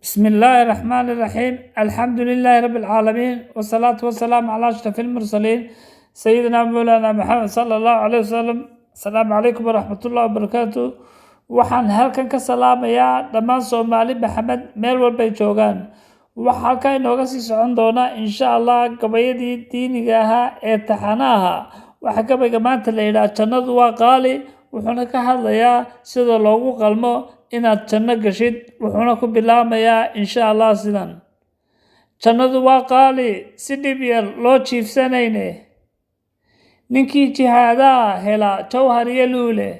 بسم الله الرحمن الرحيم الحمد لله رب العالمين والصلاة والسلام على أشرف المرسلين سيدنا مولانا محمد صلى الله عليه وسلم. السلام عليكم ورحمة الله وبركاته. waxaan halkan ka salaamayaa dhammaan Soomaali Maxamed meel walba ay joogaan. waxa halkan inooga sii socon doona insha Allah gabayadii diiniga ahaa ee taxanaha. waxa gabayga maanta la yiraahdo jannadu waa qaali, wuxuuna ka hadlayaa sida loogu qalmo inaad janno gashid, wuxuuna ku bilaamayaa insha Allah sidan. jannadu waa qaali, si dhib yar loo jiifsanayne, ninkii jihaadaha hela jawhar iyo luule.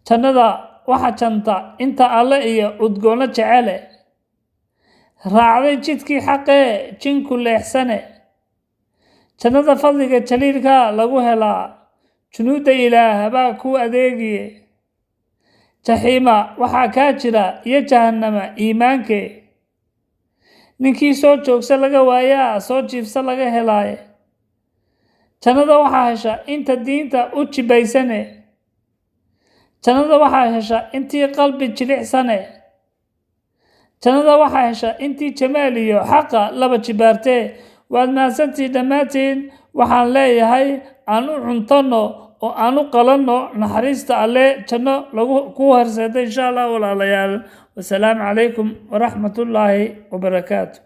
jannada waxa janta inta alle iyo udgoona jecele, raacday jidkii xaqee jinku leexsane. jannada fadliga jaliilka lagu helaa, junuuda ilaah baa ku adeegiye. jaxiima waxaa kaa jira iyo jahannama iimaanke, ninkii soo joogsa laga waayaa soo jiifsa laga helaaye. jannada waxaa hesha inta diinta u jibaysane, jannada waxaa hesha intii qalbi jilicsane. jannada waxaa hesha intii jamaal iyo xaqa laba jibaartee. waad mahadsantii dhammaantiin. waxaan leeyahay aan u cuntano oo aan u qalanno naxariista alle, janno lagu ku horseedo insha Allah walaalayaal. wasalaamu calaykum waraxmatullaahi wabarakaatu.